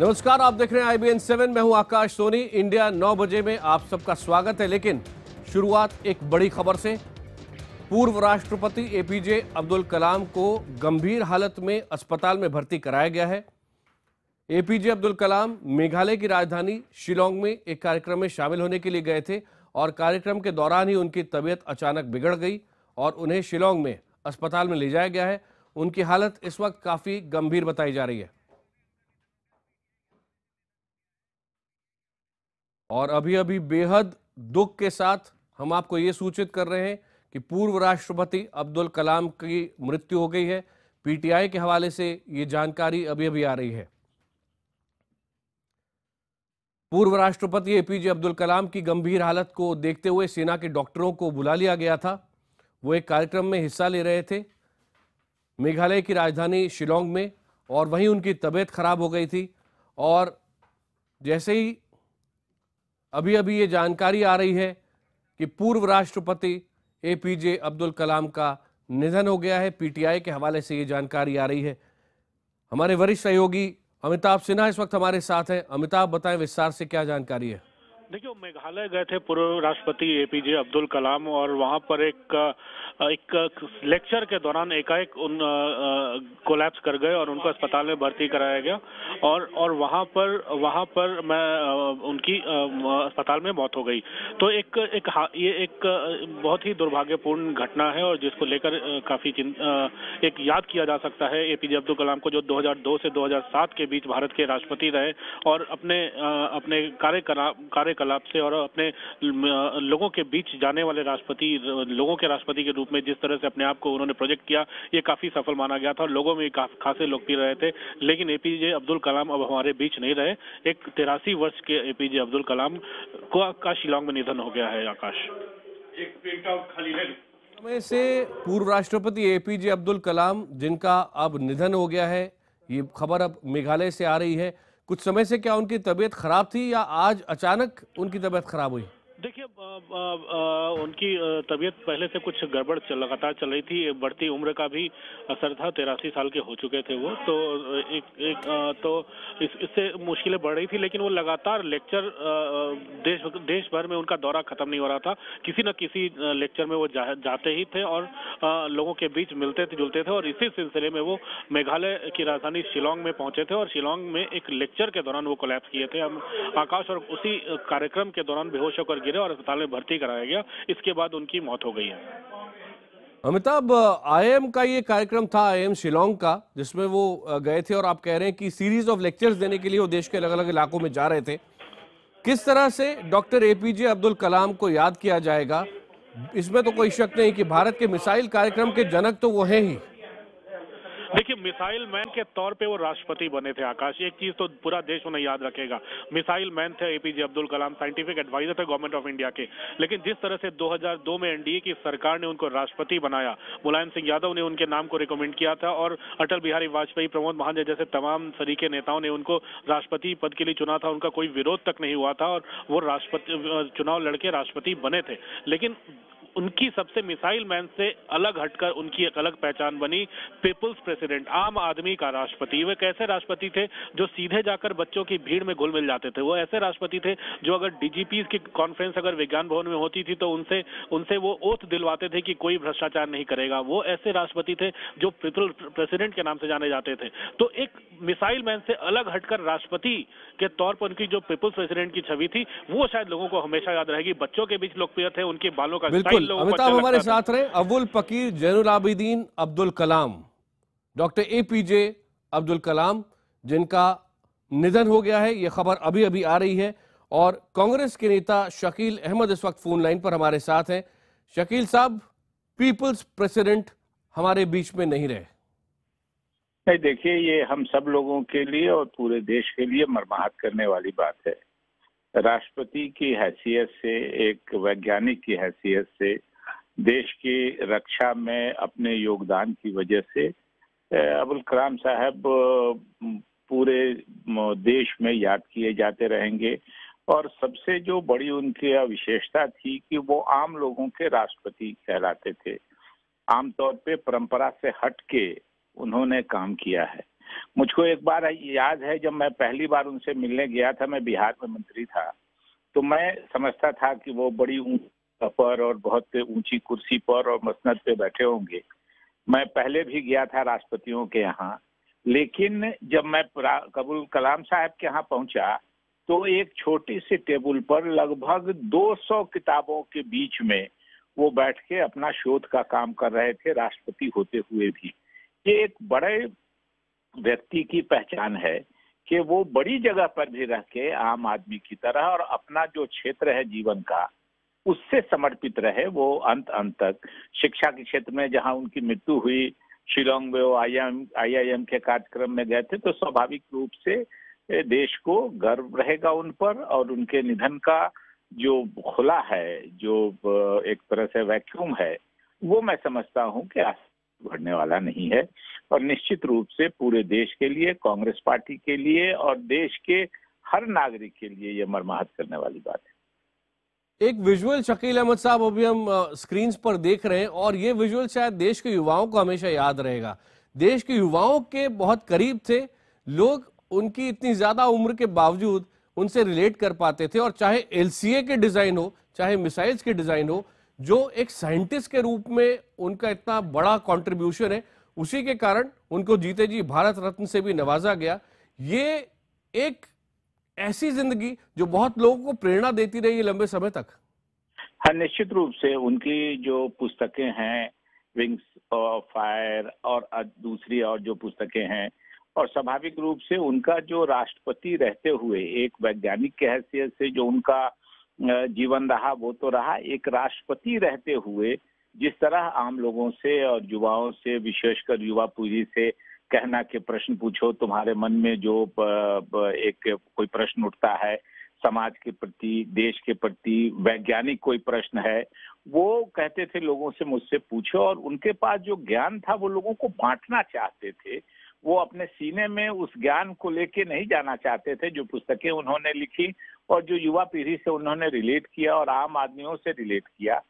नमस्कार, आप देख रहे हैं IBN 7। मैं हूं आकाश सोनी। इंडिया 9 बजे में आप सबका स्वागत है। लेकिन शुरुआत एक बड़ी खबर से। पूर्व राष्ट्रपति APJ अब्दुल कलाम को गंभीर हालत में अस्पताल में भर्ती कराया गया है। APJ अब्दुल कलाम मेघालय की राजधानी शिलोंग में एक कार्यक्रम में शामिल होने के लिए गए थे और कार्यक्रम के दौरान ही उनकी तबीयत अचानक बिगड़ गई और उन्हें शिलोंग में अस्पताल में ले जाया गया है। उनकी हालत इस वक्त काफी गंभीर बताई जा रही है और अभी अभी बेहद दुख के साथ हम आपको ये सूचित कर रहे हैं कि पूर्व राष्ट्रपति अब्दुल कलाम की मृत्यु हो गई है। PTI के हवाले से ये जानकारी अभी अभी आ रही है। पूर्व राष्ट्रपति APJ अब्दुल कलाम की गंभीर हालत को देखते हुए सेना के डॉक्टरों को बुला लिया गया था। वो एक कार्यक्रम में हिस्सा ले रहे थे मेघालय की राजधानी शिलोंग में और वहीं उनकी तबीयत खराब हो गई थी। और जैसे ही अभी अभी ये जानकारी आ रही है कि पूर्व राष्ट्रपति APJ अब्दुल कलाम का निधन हो गया है, PTI के हवाले से ये जानकारी आ रही है। हमारे वरिष्ठ सहयोगी अमिताभ सिन्हा इस वक्त हमारे साथ हैं। अमिताभ, बताएं विस्तार से क्या जानकारी है। देखिए, मेघालय गए थे पूर्व राष्ट्रपति APJ अब्दुल कलाम और वहां पर एक लेक्चर के दौरान एकाएक उन कोलैप्स कर गए और उनको अस्पताल में भर्ती कराया गया और वहां पर उनकी अस्पताल में मौत हो गई। तो ये एक बहुत ही दुर्भाग्यपूर्ण घटना है और जिसको लेकर काफी एक याद किया जा सकता है APJ अब्दुल कलाम को, जो 2002 से 2007 के बीच भारत के राष्ट्रपति रहे और अपने कार्यकलाप से और अपने लोगों के बीच जाने वाले लोगों के राष्ट्रपति के रूप में जिस तरह से अपने आप को उन्होंने प्रोजेक्ट किया, ये काफी सफल माना गया था और लोगों में खासे लोकप्रिय रहे थे। लेकिन APJ अब्दुल कलाम अब हमारे बीच नहीं रहे। एक 83 वर्ष के APJ अब्दुल कलाम का शिलोंग में निधन हो गया है। आकाश, एक प्रिंट आउट खाली है समय से पूर्व राष्ट्रपति APJ अब्दुल कलाम जिनका अब निधन हो गया है, ये खबर अब मेघालय से आ रही है। कुछ समय से क्या उनकी तबीयत खराब थी या आज अचानक उनकी तबीयत खराब हुई? देखिए, उनकी तबीयत पहले से कुछ गड़बड़ लगातार चल रही थी। बढ़ती उम्र का भी असर था। 83 साल के हो चुके थे वो, तो इससे मुश्किलें बढ़ रही थी। लेकिन वो लगातार लेक्चर देश भर में उनका दौरा खत्म नहीं हो रहा था। किसी न किसी लेक्चर में वो जाते ही थे और लोगों के बीच मिलते थे, जुलते थे। और इसी सिलसिले में वो मेघालय की राजधानी शिलोंग में पहुंचे थे और शिलोंग में एक लेक्चर के दौरान वो कोलैप्स किए थे हम आकाश। और उसी कार्यक्रम के दौरान बेहोश होकर गिरे और अस्पताल में भर्ती कराया गया। इसके बाद उनकी मौत हो गई है। अमिताभ, IIM का ये कार्यक्रम था, IIM शिलोंग का, जिसमें वो गए थे और आप कह रहे हैं कि सीरीज ऑफ लेक्चर्स देने के लिए वो देश के अलग अलग इलाकों में जा रहे थे। किस तरह से डॉक्टर APJ अब्दुल कलाम को याद किया जाएगा, इसमें तो कोई शक नहीं कि भारत के मिसाइल कार्यक्रम के जनक तो वो हैं ही। देखिए, मिसाइल मैन के तौर पे वो राष्ट्रपति बने थे आकाश। एक चीज तो पूरा देश उन्हें याद रखेगा, मिसाइल मैन थे APJ Abdul Kalam, scientific adviser थे गवर्नमेंट ऑफ इंडिया के। लेकिन जिस तरह से 2002 में NDA की सरकार ने उनको राष्ट्रपति बनाया, मुलायम सिंह यादव ने उनके नाम को रिकमेंड किया था और अटल बिहारी वाजपेयी, प्रमोद महाजन जैसे तमाम सरीके नेताओं ने उनको राष्ट्रपति पद के लिए चुना था। उनका कोई विरोध तक नहीं हुआ था और वो राष्ट्रपति चुनाव लड़के राष्ट्रपति बने थे। लेकिन उनकी सबसे मिसाइल मैन से अलग हटकर उनकी एक अलग पहचान बनी, पीपुल्स प्रेसिडेंट, आम आदमी का राष्ट्रपति। वे कैसे राष्ट्रपति थे जो सीधे जाकर बच्चों की भीड़ में घुल मिल जाते थे। वो ऐसे राष्ट्रपति थे जो अगर DGP की कॉन्फ्रेंस अगर विज्ञान भवन में होती थी तो उनसे वो ओथ दिलवाते थे कि कोई भ्रष्टाचार नहीं करेगा। वो ऐसे राष्ट्रपति थे जो पीपुल्स प्रेसिडेंट के नाम से जाने जाते थे। तो एक मिसाइल मैन से अलग हटकर राष्ट्रपति के तौर पर उनकी जो पीपुल्स प्रेसिडेंट की छवि थी, वो शायद लोगों को हमेशा याद रहेगी। बच्चों के बीच लोकप्रिय थे, उनके बालों का स्टाइल अमिताभ हमारे साथ रहे। अवुल पकीर जैनुल आबिदीन अब्दुल कलाम, डॉक्टर APJ अब्दुल कलाम जिनका निधन हो गया है, यह खबर अभी अभी आ रही है। और कांग्रेस के नेता शकील अहमद इस वक्त फोन लाइन पर हमारे साथ हैं। शकील साहब, पीपुल्स प्रेसिडेंट हमारे बीच में नहीं रहे। नहीं, देखिए, ये हम सब लोगों के लिए और पूरे देश के लिए मर्माहत करने वाली बात है। राष्ट्रपति की हैसियत से, एक वैज्ञानिक की हैसियत से, देश की रक्षा में अपने योगदान की वजह से अब्दुल कलाम साहब पूरे देश में याद किए जाते रहेंगे। और सबसे जो बड़ी उनकी विशेषता थी कि वो आम लोगों के राष्ट्रपति कहलाते थे। आमतौर पे परंपरा से हट के उन्होंने काम किया है। मुझको एक बार याद है, जब मैं पहली बार उनसे मिलने गया था, मैं बिहार में मंत्री था, तो मैं समझता था कि वो बड़ी ऊंची पर और बहुत ऊंची कुर्सी पर और मसनद पे बैठे होंगे। मैं पहले भी गया था राष्ट्रपतियों के यहाँ, लेकिन जब मैं अब्दुल कलाम साहब के यहाँ पहुंचा तो एक छोटी सी टेबल पर लगभग 200 किताबों के बीच में वो बैठ के अपना शोध का काम कर रहे थे, राष्ट्रपति होते हुए भी। ये एक बड़े व्यक्ति की पहचान है कि वो बड़ी जगह पर भी रह के आम आदमी की तरह और अपना जो क्षेत्र है जीवन का उससे समर्पित रहे। वो अंत तक शिक्षा के क्षेत्र में, जहां उनकी मृत्यु हुई, शिलोंग में वो आईआईएम के कार्यक्रम में गए थे, तो स्वाभाविक रूप से देश को गर्व रहेगा उन पर, और उनके निधन का जो खुला है, जो एक तरह से वैक्यूम है, वो मैं समझता हूं कि बढ़ने वाला नहीं है। और निश्चित रूप से पूरे देश के लिए, कांग्रेस पार्टी के लिए और देश के हर नागरिक के लिए ये मर्माहत करने वाली बात है। एक विजुअल शकील अहमद साहब अभी हम स्क्रीन पर देख रहे हैं, और ये विजुअल शायद देश के युवाओं को हमेशा याद रहेगा। देश के युवाओं के बहुत करीब थे लोग, उनकी इतनी ज्यादा उम्र के बावजूद उनसे रिलेट कर पाते थे, और चाहे एलसीए के डिजाइन हो, चाहे मिसाइल्स के डिजाइन हो, जो एक साइंटिस्ट के रूप में उनका इतना बड़ा कंट्रीब्यूशन है, उसी के कारण उनको जीते जी भारत रत्न से भी नवाजा गया। ये एक ऐसी जिंदगी जो बहुत लोगों को प्रेरणा देती रही है लंबे समय तक। हाँ, निश्चित रूप से उनकी जो पुस्तकें हैं, विंग्स ऑफ फायर और दूसरी और जो पुस्तकें हैं, और स्वाभाविक रूप से उनका जो राष्ट्रपति रहते हुए एक वैज्ञानिक के हैसियत से जो उनका जीवन रहा, वो तो रहा, एक राष्ट्रपति रहते हुए जिस तरह आम लोगों से और युवाओं से, विशेषकर युवा पीढ़ी से कहना कि प्रश्न पूछो, तुम्हारे मन में जो एक कोई प्रश्न उठता है समाज के प्रति, देश के प्रति, वैज्ञानिक कोई प्रश्न है, वो कहते थे लोगों से मुझसे पूछो। और उनके पास जो ज्ञान था वो लोगों को बांटना चाहते थे। वो अपने सीने में उस ज्ञान को लेके नहीं जाना चाहते थे। जो पुस्तकें उन्होंने लिखी और जो युवा पीढ़ी से उन्होंने रिलेट किया और आम आदमियों से रिलेट किया,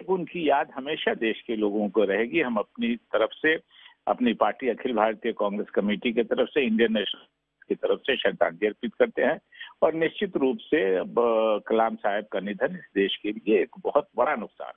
उनकी याद हमेशा देश के लोगों को रहेगी। हम अपनी तरफ से, अपनी पार्टी अखिल भारतीय कांग्रेस कमेटी की तरफ से, इंडियन नेशनल की तरफ से श्रद्धांजलि अर्पित करते हैं। और निश्चित रूप से कलाम साहब का निधन इस देश के लिए एक बहुत बड़ा नुकसान।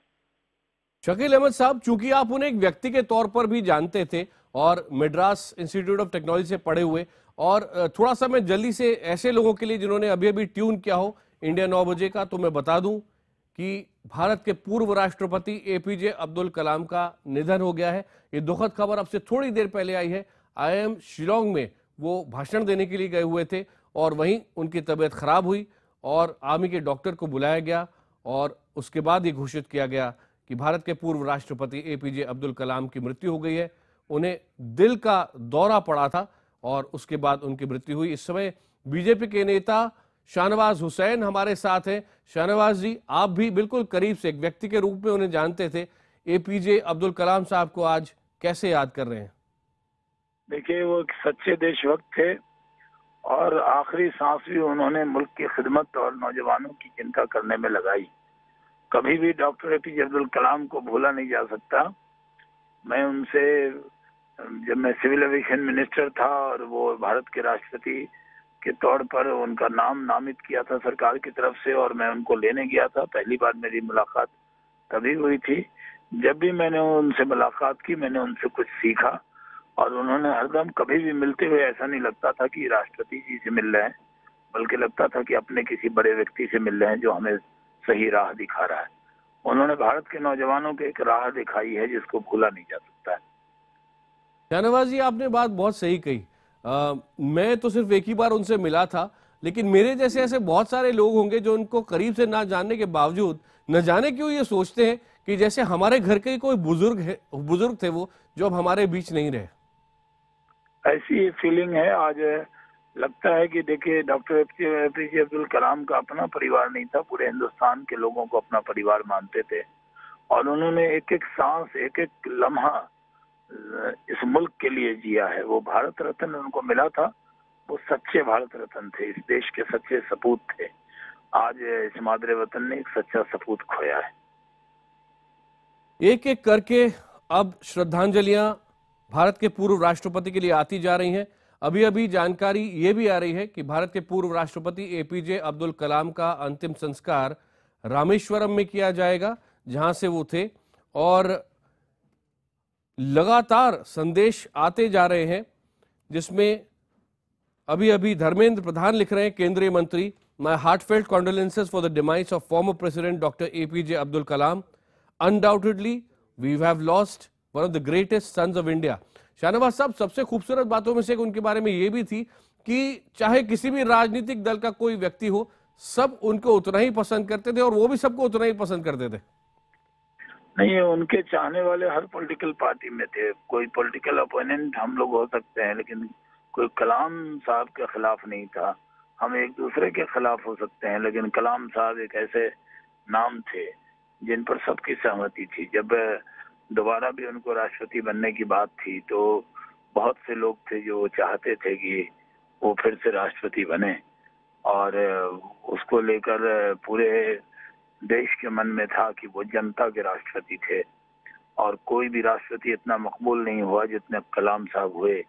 शकील अहमद साहब, चूंकि आप उन्हें एक व्यक्ति के तौर पर भी जानते थे और मद्रास इंस्टीट्यूट ऑफ टेक्नोलॉजी से पढ़े हुए, और थोड़ा सा मैं जल्दी से ऐसे लोगों के लिए जिन्होंने अभी अभी ट्यून किया हो इंडिया 9 बजे का, तो मैं बता दूं कि भारत के पूर्व राष्ट्रपति एपीजे अब्दुल कलाम का निधन हो गया है। ये दुखद खबर अब से थोड़ी देर पहले आई है। आईआईएम शिलोंग में वो भाषण देने के लिए गए हुए थे और वहीं उनकी तबीयत खराब हुई और आर्मी के डॉक्टर को बुलाया गया, और उसके बाद ये घोषित किया गया कि भारत के पूर्व राष्ट्रपति एपीजे अब्दुल कलाम की मृत्यु हो गई है। उन्हें दिल का दौरा पड़ा था और उसके बाद उनकी मृत्यु हुई। इस समय बीजेपी के नेता शाहनवाज हुसैन हमारे साथ हैं। शाहनवाज जी, आप भी बिल्कुल करीब से एक व्यक्ति के रूप में उन्हें जानते थे, एपीजे अब्दुल कलाम साहब को आज कैसे याद कर रहे हैं? देखिए, वो एक सच्चे देशभक्त थे और आखिरी सांस भी उन्होंने मुल्क की खिदमत और नौजवानों की चिंता करने में लगाई। कभी भी डॉक्टर एपीजे अब्दुल कलाम को भूला नहीं जा सकता। मैं उनसे, जब मैं सिविल एविएशन मिनिस्टर था और वो भारत के राष्ट्रपति के तौर पर उनका नाम नामित किया था सरकार की तरफ से, और मैं उनको लेने गया था, पहली बार मेरी मुलाकात तभी हुई थी। जब भी मैंने उनसे मुलाकात की, मैंने उनसे कुछ सीखा, और उन्होंने हरदम कभी भी मिलते हुए ऐसा नहीं लगता था कि राष्ट्रपति जी से मिल रहे हैं, बल्कि लगता था कि अपने किसी बड़े व्यक्ति से मिल रहे हैं जो हमें सही राह दिखा रहा है। उन्होंने भारत के नौजवानों को एक राह दिखाई है जिसको भूला नहीं जा सकता है। शाहनवाज जी, आपने बात बहुत सही कही। मैं तो सिर्फ एक ही बार उनसे मिला था, लेकिन मेरे जैसे ऐसे बहुत सारे लोग होंगे जो उनको करीब से ना जानने के बावजूद न जाने क्यों ये सोचते हैं कि जैसे हमारे घर के कोई बुजुर्ग थे वो, जो अब हमारे बीच नहीं रहे। ऐसी फीलिंग है आज। लगता है कि देखिए, डॉक्टर एपीजे अब्दुल कलाम का अपना परिवार नहीं था, पूरे हिंदुस्तान के लोगों को अपना परिवार मानते थे, और उन्होंने एक एक सांस, एक एक लम्हा इस मुल्क के लिए जिया है। वो भारत रत्न उनको मिला था, वो सच्चे भारत रत्न थे, इस देश के सच्चे सपूत थे। आज इस मादरे वतन ने एक सच्चा सपूत खोया है। एक एक करके अब श्रद्धांजलियां भारत के पूर्व राष्ट्रपति के लिए आती जा रही हैं। अभी अभी जानकारी ये भी आ रही है कि भारत के पूर्व राष्ट्रपति एपीजे अब्दुल कलाम का अंतिम संस्कार रामेश्वरम में किया जाएगा, जहां से वो थे। और लगातार संदेश आते जा रहे हैं, जिसमें अभी अभी धर्मेंद्र प्रधान लिख रहे हैं, केंद्रीय मंत्री, my heartfelt condolences for the demise of former president doctor APJ Abdul Kalam. Undoubtedly we have lost one of the greatest sons of India. Shahnawaz साहब, सबसे खूबसूरत बातों में से एक उनके बारे में ये भी थी कि चाहे किसी भी राजनीतिक दल का कोई व्यक्ति हो, सब उनको उतना ही पसंद करते थे और वो भी सबको उतना ही पसंद करते थे। नहीं, उनके चाहने वाले हर पॉलिटिकल पार्टी में थे। कोई पॉलिटिकल ओपोनेंट हम लोग हो सकते हैं, लेकिन कोई कलाम साहब के खिलाफ नहीं था। हम एक दूसरे के खिलाफ हो सकते हैं, लेकिन कलाम साहब एक ऐसे नाम थे जिन पर सबकी सहमति थी। जब दोबारा भी उनको राष्ट्रपति बनने की बात थी तो बहुत से लोग थे जो चाहते थे कि वो फिर से राष्ट्रपति बने, और उसको लेकर पूरे देश के मन में था कि वो जनता के राष्ट्रपति थे, और कोई भी राष्ट्रपति इतना मकबूल नहीं हुआ जितने कलाम साहब हुए।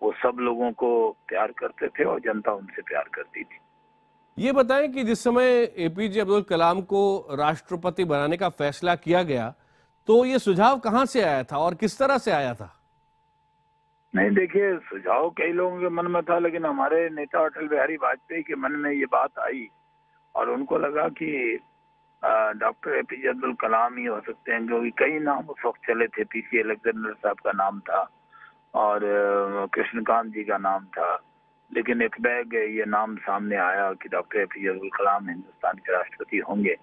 वो सब लोगों को प्यार करते थे और जनता उनसे प्यार करती थी। ये बताएं कि जिस समय एपीजे अब्दुल कलाम को राष्ट्रपति बनाने का फैसला किया गया, तो ये सुझाव कहां से आया था और किस तरह से आया था? नहीं, देखिए, सुझाव कई लोगों के मन में था, लेकिन हमारे नेता अटल बिहारी वाजपेयी के मन में ये बात आई और उनको लगा कि डॉक्टर एपीजे अब्दुल कलाम ही हो सकते हैं, क्योंकि कई नाम उस वक्त चले थे। पीसी अलेक्जेंडर साहब का नाम था और कृष्णकांत जी का नाम था, लेकिन एक बैग ये नाम सामने आया कि डॉक्टर एपीजे अब्दुल कलाम हिंदुस्तान के राष्ट्रपति होंगे।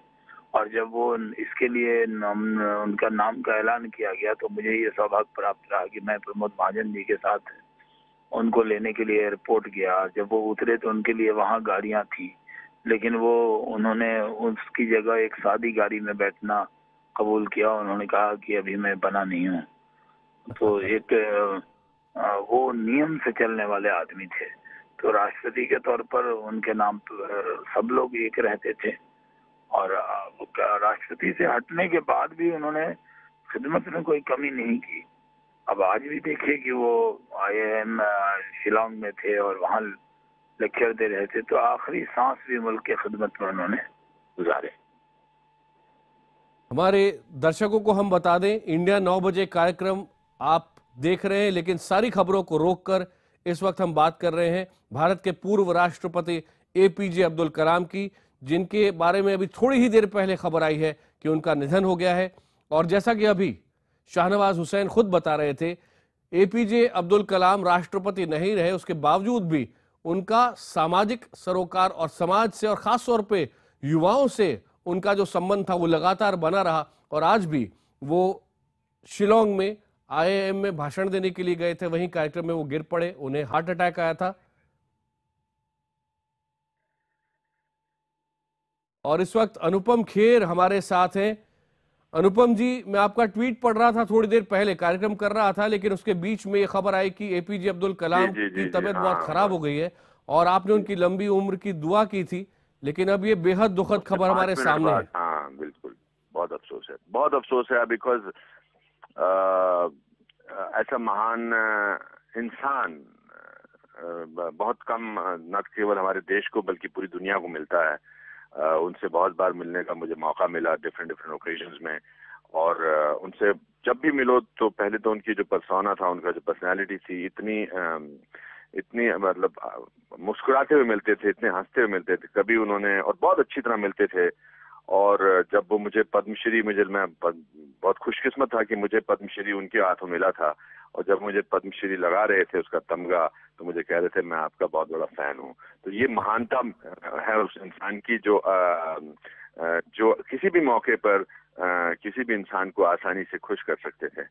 और जब वो इसके लिए उनका नाम का ऐलान किया गया तो मुझे ये सौभाग्य प्राप्त रहा कि मैं प्रमोद महाजन जी के साथ उनको लेने के लिए एयरपोर्ट गया। जब वो उतरे तो उनके लिए वहाँ गाड़ियाँ थी, लेकिन उन्होंने उसकी जगह एक सादी गाड़ी में बैठना कबूल किया। उन्होंने कहा कि अभी मैं बना नहीं हूँ। तो एक वो नियम से चलने वाले आदमी थे, तो राष्ट्रपति के तौर पर उनके नाम पर सब लोग एक रहते थे। और राष्ट्रपति से हटने के बाद भी उन्होंने खिदमत में कोई कमी नहीं की। अब आज भी देखिए कि वो IIM शिलांग में थे और वहाँ लेक्चर दे रहे थे, तो आखिरी सांस भी मुल्क की खिदमत में उन्होंने गुजारे। हमारे दर्शकों को हम बता दें, इंडिया 9 बजे कार्यक्रम आप देख रहे हैं, लेकिन सारी खबरों को रोककर इस वक्त हम बात कर रहे हैं भारत के पूर्व राष्ट्रपति एपीजे अब्दुल कलाम की, जिनके बारे में अभी थोड़ी ही देर पहले खबर आई है कि उनका निधन हो गया है। और जैसा कि अभी शाहनवाज हुसैन खुद बता रहे थे, एपीजे अब्दुल कलाम राष्ट्रपति नहीं रहे, उसके बावजूद भी उनका सामाजिक सरोकार और समाज से और खास तौर पे युवाओं से उनका जो संबंध था वो लगातार बना रहा। और आज भी वो शिलोंग में IIM में भाषण देने के लिए गए थे, वहीं कार्यक्रम में वो गिर पड़े, उन्हें हार्ट अटैक आया था। और इस वक्त अनुपम खेर हमारे साथ हैं। अनुपम जी, मैं आपका ट्वीट पढ़ रहा था थोड़ी देर पहले, कार्यक्रम कर रहा था, लेकिन उसके बीच में ये खबर आई कि एपीजे अब्दुल कलाम की तबीयत बहुत खराब हो गई है और आपने उनकी लंबी उम्र की दुआ की थी, लेकिन अब ये बेहद दुखद खबर हमारे सामने है। हाँ बिल्कुल, बहुत अफसोस है, बहुत अफसोस है, बिकॉज ऐसा महान इंसान बहुत कम न केवल हमारे देश को बल्कि पूरी दुनिया को मिलता है। उनसे बहुत बार मिलने का मुझे मौका मिला डिफरेंट ओकेजन्स में, और उनसे जब भी मिलो तो पहले तो उनकी जो पर्सोना था, उनका जो पर्सनालिटी थी, इतनी मतलब मुस्कुराते हुए मिलते थे, इतने हंसते हुए मिलते थे कभी उन्होंने, और बहुत अच्छी तरह मिलते थे। और जब वो मुझे पद्मश्री, मैं बहुत खुशकिस्मत था कि मुझे पद्मश्री उनके हाथों मिला था, और जब मुझे पद्मश्री लगा रहे थे उसका तमगा, तो मुझे कह रहे थे मैं आपका बहुत बड़ा फैन हूँ। तो ये महानता है उस इंसान की जो किसी भी मौके पर किसी भी इंसान को आसानी से खुश कर सकते थे।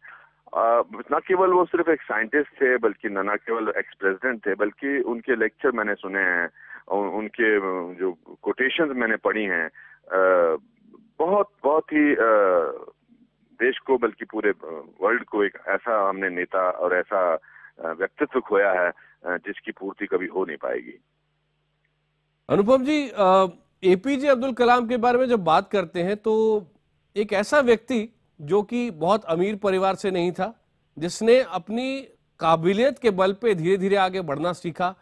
न केवल वो सिर्फ एक साइंटिस्ट थे, बल्कि न केवल एक्स प्रेसिडेंट थे, बल्कि उनके लेक्चर मैंने सुने हैं, उनके जो कोटेशंस मैंने पढ़ी हैं, बहुत ही देश को बल्कि पूरे वर्ल्ड को एक ऐसा हमने नेता और ऐसा व्यक्तित्व खोया है जिसकी पूर्ति कभी हो नहीं पाएगी। अनुपम जी, एपीजे अब्दुल कलाम के बारे में जब बात करते हैं तो एक ऐसा व्यक्ति जो कि बहुत अमीर परिवार से नहीं था, जिसने अपनी काबिलियत के बल पे धीरे धीरे आगे बढ़ना सीखा।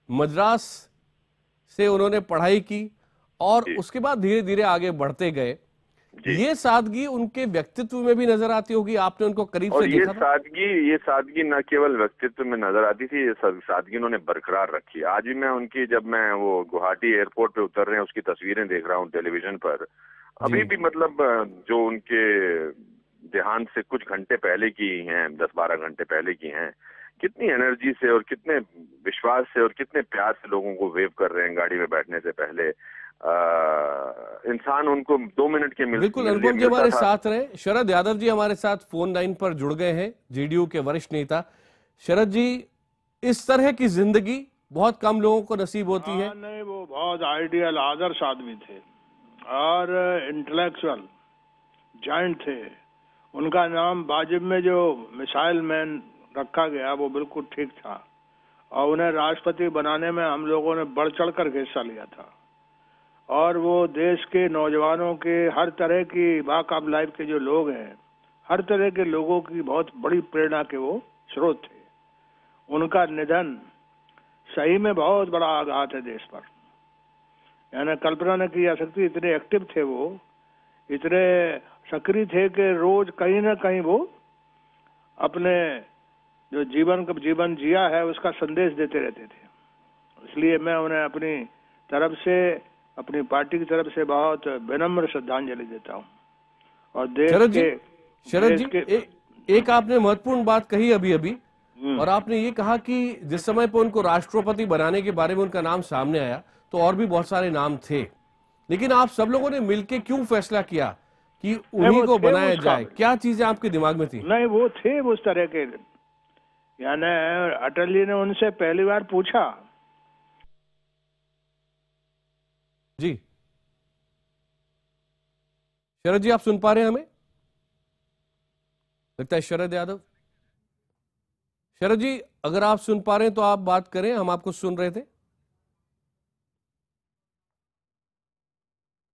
मद्रास से उन्होंने पढ़ाई की और जी। उसके बाद धीरे धीरे आगे बढ़ते गए। जी। ये सादगी उनके व्यक्तित्व में भी नजर आती होगी, आपने उनको करीब और से देखा था? ये सादगी न केवल व्यक्तित्व में नजर आती थी, ये सादगी उन्होंने बरकरार रखी। आज भी मैं उनकी, जब मैं वो गुवाहाटी एयरपोर्ट पे उतर रहे हैं उसकी तस्वीरें देख रहा हूँ टेलीविजन पर, अभी भी मतलब जो उनके देहांत से कुछ घंटे पहले की हैं, 10-12 घंटे पहले की हैं, कितनी एनर्जी से और कितने विश्वास से और कितने प्यार से लोगों को वेव कर रहे हैं गाड़ी में बैठने से पहले। इंसान उनको 2 मिनट के बिल्कुल। अनुपम जी हमारे साथ रहे। शरद यादव जी हमारे साथ फोन लाइन पर जुड़ गए हैं, जेडीयू के वरिष्ठ नेता। शरद जी, इस तरह की जिंदगी बहुत कम लोगों को नसीब होती है। नहीं, वो बहुत आइडियल आदर्श आदमी थे और इंटेलेक्चुअल जायंट थे। उनका नाम वाजिब में जो मिसाइल मैन रखा गया वो बिल्कुल ठीक था और उन्हें राष्ट्रपति बनाने में हम लोगों ने बढ़ चढ़ कर हिस्सा लिया था और वो देश के नौजवानों के, हर तरह की वॉक ऑफ लाइफ के जो लोग हैं, हर तरह के लोगों की बहुत बड़ी प्रेरणा के वो स्रोत थे। उनका निधन सही में बहुत बड़ा आघात है देश पर। यानी कल्पना न की जा सकती, इतने एक्टिव थे वो, इतने सक्रिय थे कि रोज कहीं ना कहीं वो अपने जो जीवन जिया है उसका संदेश देते रहते थे। इसलिए मैं उन्हें अपनी तरफ से, अपनी पार्टी की तरफ से बहुत विनम्र श्रद्धांजलि देता हूँ। और देश के एक आपने महत्वपूर्ण बात कही अभी और आपने ये कहा कि जिस समय पर उनको राष्ट्रपति बनाने के बारे में उनका नाम सामने आया तो और भी बहुत सारे नाम थे, लेकिन आप सब लोगों ने मिलकर क्यों फैसला किया कि उन्हीं को बनाया जाए? क्या चीजें आपके दिमाग में थी? नहीं, वो थे उस तरह के। यानी अटल जी ने उनसे पहली बार पूछा। जी शरद जी, आप सुन पा रहे हैं हमें? लगता है शरद यादव। शरद जी, अगर आप सुन पा रहे हैं तो आप बात करें, हम आपको सुन रहे थे।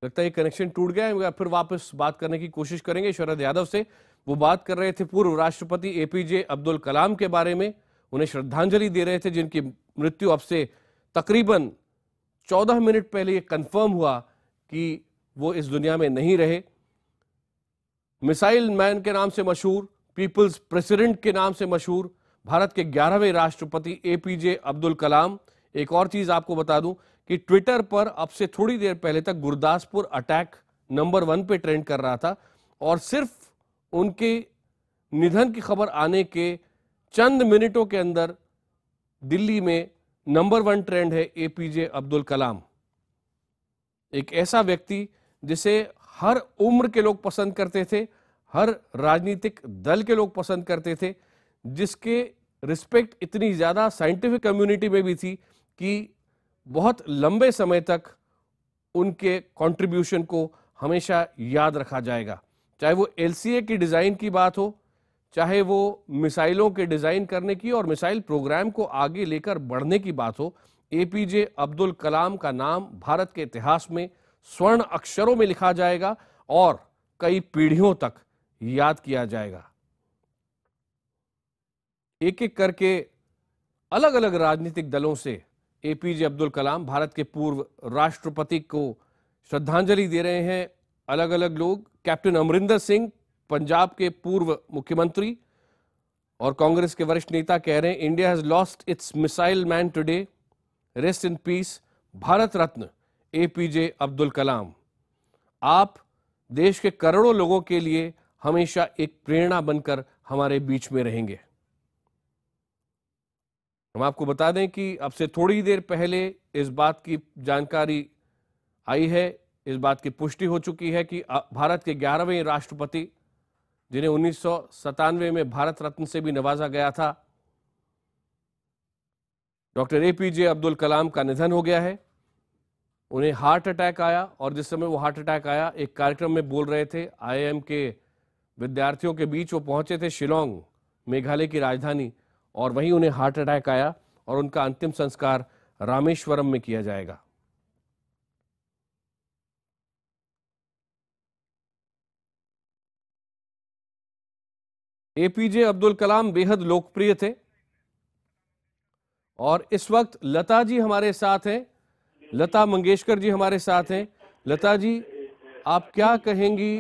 लगता है ये कनेक्शन टूट गया है, फिर वापस बात करने की कोशिश करेंगे शरद यादव से। वो बात कर रहे थे पूर्व राष्ट्रपति एपीजे अब्दुल कलाम के बारे में, उन्हें श्रद्धांजलि दे रहे थे जिनकी मृत्यु अब से तकरीबन 14 मिनट पहले ये कंफर्म हुआ कि वो इस दुनिया में नहीं रहे। मिसाइल मैन के नाम से मशहूर, पीपल्स प्रेसिडेंट के नाम से मशहूर भारत के 11वें राष्ट्रपति एपीजे अब्दुल कलाम। एक और चीज आपको बता दूं कि ट्विटर पर अब से थोड़ी देर पहले तक गुरदासपुर अटैक नंबर 1 पे ट्रेंड कर रहा था और सिर्फ उनके निधन की खबर आने के चंद मिनटों के अंदर दिल्ली में नंबर 1 ट्रेंड है एपीजे अब्दुल कलाम। एक ऐसा व्यक्ति जिसे हर उम्र के लोग पसंद करते थे, हर राजनीतिक दल के लोग पसंद करते थे, जिसके रिस्पेक्ट इतनी ज्यादा साइंटिफिक कम्युनिटी में भी थी कि बहुत लंबे समय तक उनके कंट्रीब्यूशन को हमेशा याद रखा जाएगा। चाहे वो एलसीए की डिजाइन की बात हो, चाहे वो मिसाइलों के डिजाइन करने की और मिसाइल प्रोग्राम को आगे लेकर बढ़ने की बात हो, एपीजे अब्दुल कलाम का नाम भारत के इतिहास में स्वर्ण अक्षरों में लिखा जाएगा और कई पीढ़ियों तक याद किया जाएगा। एक एक करके अलग अलग राजनीतिक दलों से एपीजे अब्दुल कलाम, भारत के पूर्व राष्ट्रपति, को श्रद्धांजलि दे रहे हैं अलग अलग लोग। कैप्टन अमरिंदर सिंह, पंजाब के पूर्व मुख्यमंत्री और कांग्रेस के वरिष्ठ नेता, कह रहे हैं India has lost its missile man today, rest in peace Bharat Ratna APJ Abdul Kalam. आप देश के करोड़ों लोगों के लिए हमेशा एक प्रेरणा बनकर हमारे बीच में रहेंगे। हम आपको बता दें कि अब से थोड़ी देर पहले इस बात की जानकारी आई है, इस बात की पुष्टि हो चुकी है कि भारत के 11वें राष्ट्रपति, जिन्हें 1997 में भारत रत्न से भी नवाजा गया था, डॉक्टर एपीजे अब्दुल कलाम का निधन हो गया है। उन्हें हार्ट अटैक आया और जिस समय वो हार्ट अटैक आया, एक कार्यक्रम में बोल रहे थे आईआईएम के विद्यार्थियों के बीच, वो पहुंचे थे शिलोंग, मेघालय की राजधानी, और वहीं उन्हें हार्ट अटैक आया और उनका अंतिम संस्कार रामेश्वरम में किया जाएगा। एपीजे अब्दुल कलाम बेहद लोकप्रिय थे। और इस वक्त लता जी हमारे साथ हैं, लता मंगेशकर जी हमारे साथ हैं। लता जी, आप क्या कहेंगी,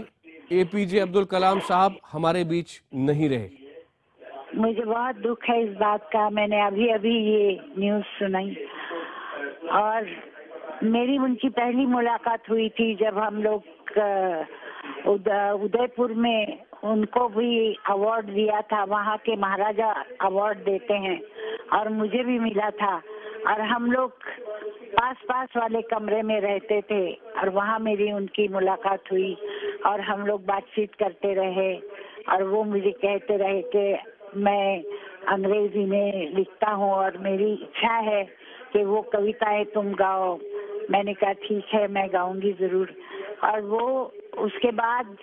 एपीजे अब्दुल कलाम साहब हमारे बीच नहीं रहे? मुझे बहुत दुख है इस बात का। मैंने अभी अभी ये न्यूज़ सुनी और मेरी उनकी पहली मुलाकात हुई थी जब हम लोग उदयपुर में उनको भी अवार्ड दिया था। वहाँ के महाराजा अवार्ड देते हैं और मुझे भी मिला था और हम लोग पास वाले कमरे में रहते थे और वहाँ मेरी उनकी मुलाकात हुई और हम लोग बातचीत करते रहे और वो मुझे कहते रहे कि मैं अंग्रेजी में लिखता हूँ और मेरी इच्छा है कि वो कविताएं तुम गाओ। मैंने कहा ठीक है, मैं गाऊंगी जरूर। और वो उसके बाद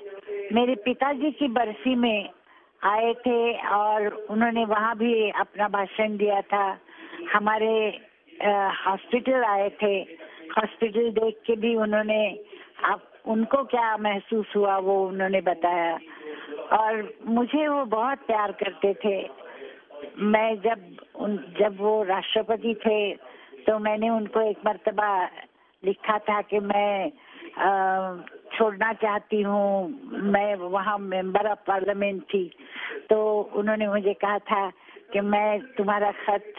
मेरे पिताजी की बरसी में आए थे और उन्होंने वहाँ भी अपना भाषण दिया था। हमारे हॉस्पिटल आए थे, हॉस्पिटल देख के भी उन्होंने उनको क्या महसूस हुआ वो उन्होंने बताया और मुझे वो बहुत प्यार करते थे। मैं जब वो राष्ट्रपति थे तो मैंने उनको एक मर्तबा लिखा था कि मैं छोड़ना चाहती हूँ। मैं वहाँ मेंबर ऑफ पार्लियामेंट थी तो उन्होंने मुझे कहा था कि मैं तुम्हारा खत